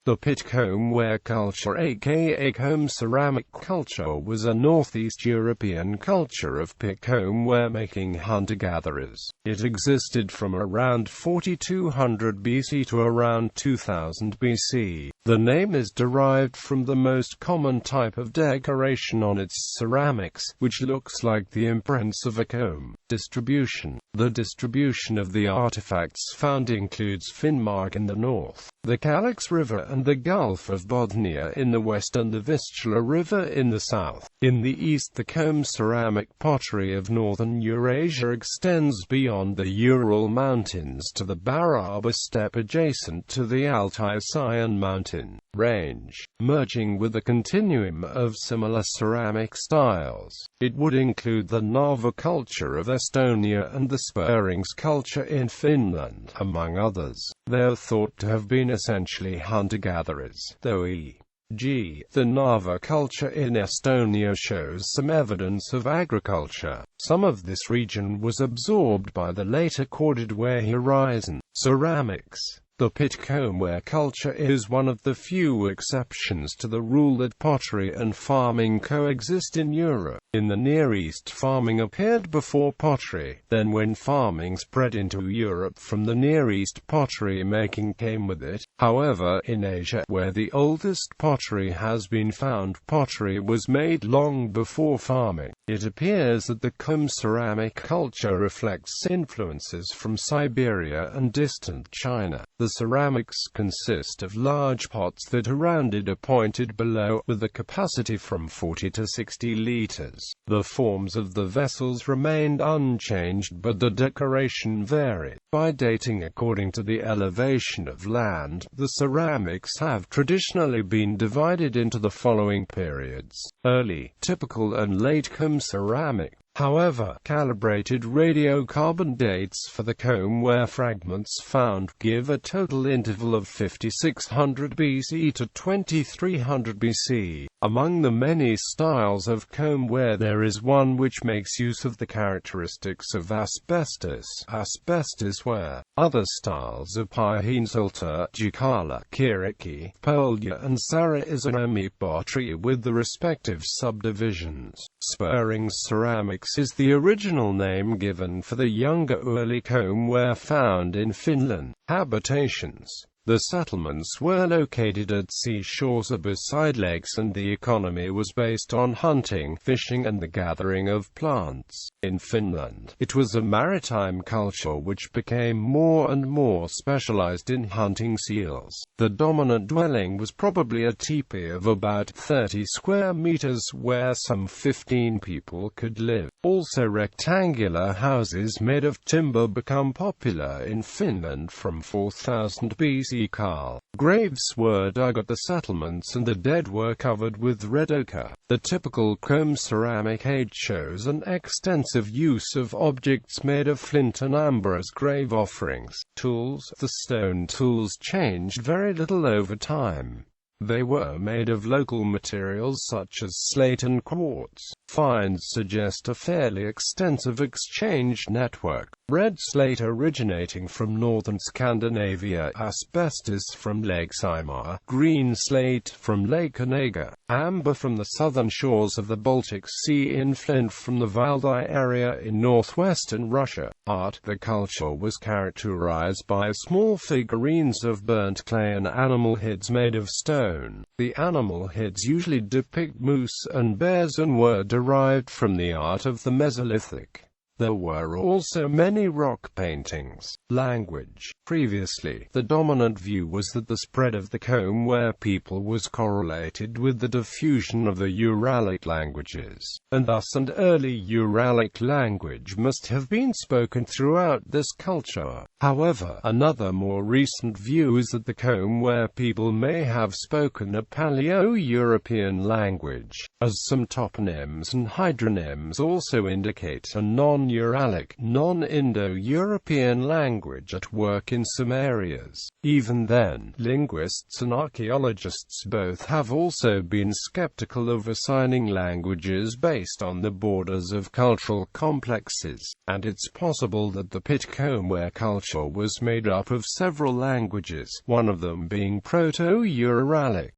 The pit comb ware culture, aka comb ceramic culture, was a northeast European culture of pit comb ware making hunter-gatherers. It existed from around 4200 BC to around 2000 BC. The name is derived from the most common type of decoration on its ceramics, which looks like the imprints of a comb. Distribution. The distribution of the artifacts found includes Finnmark in the north, the Kalix River and the Gulf of Bothnia in the west, and the Vistula River in the south. In the east, the comb ceramic pottery of northern Eurasia extends beyond the Ural Mountains to the Baraba steppe adjacent to the Altai-Sion mountain range, merging with a continuum of similar ceramic styles. It would include the Narva culture of Estonia and the Spurings culture in Finland, among others. They are thought to have been essentially hunter-gatherers, though e.g., the Narva culture in Estonia shows some evidence of agriculture. Some of this region was absorbed by the later corded ware horizon. Ceramics. The pit comb ware culture is one of the few exceptions to the rule that pottery and farming coexist in Europe. In the Near East, farming appeared before pottery. Then when farming spread into Europe from the Near East, pottery making came with it. However, in Asia, where the oldest pottery has been found, pottery was made long before farming. It appears that the comb ceramic culture reflects influences from Siberia and distant China. The ceramics consist of large pots that are rounded or pointed below, with a capacity from 40 to 60 liters. The forms of the vessels remained unchanged, but the decoration varied. By dating according to the elevation of land, the ceramics have traditionally been divided into the following periods: early, typical and late comb ceramic. However, calibrated radiocarbon dates for the comb ware fragments found give a total interval of 5600 BC to 2300 BC. Among the many styles of comb ware, there is one which makes use of the characteristics of asbestos ware. Other styles are Pyhensalter, Jukala, Kiriki, Polya and Sara-Izarami pottery with the respective subdivisions. Spurings ceramics is the original name given for the younger early comb ware found in Finland. Habitations. The settlements were located at seashores or beside lakes, and the economy was based on hunting, fishing and the gathering of plants. In Finland, it was a maritime culture which became more and more specialized in hunting seals. The dominant dwelling was probably a teepee of about 30 square meters where some 15 people could live. Also, rectangular houses made of timber become popular in Finland from 4000 BC. Graves were dug at the settlements and the dead were covered with red ochre. The typical comb ceramic age shows an extensive use of objects made of flint and amber as grave offerings. Tools. The stone tools changed very little over time. They were made of local materials such as slate and quartz. Finds suggest a fairly extensive exchange network. Red slate originating from northern Scandinavia, asbestos from Lake Saimaa, green slate from Lake Onega, amber from the southern shores of the Baltic Sea, in flint from the Valdai area in northwestern Russia. Art. The culture was characterized by small figurines of burnt clay and animal heads made of stone. The animal heads usually depict moose and bears and were derived from the art of the Mesolithic. There were also many rock paintings. Language. Previously, the dominant view was that the spread of the comb ware people was correlated with the diffusion of the Uralic languages, and thus an early Uralic language must have been spoken throughout this culture. However, another more recent view is that the comb ware people may have spoken a Paleo-European language, as some toponyms and hydronyms also indicate a non non-Uralic, non-Indo-European language at work in some areas. Even then, linguists and archaeologists both have also been skeptical of assigning languages based on the borders of cultural complexes, and it's possible that the Pitcombe Ware culture was made up of several languages, one of them being Proto-Uralic.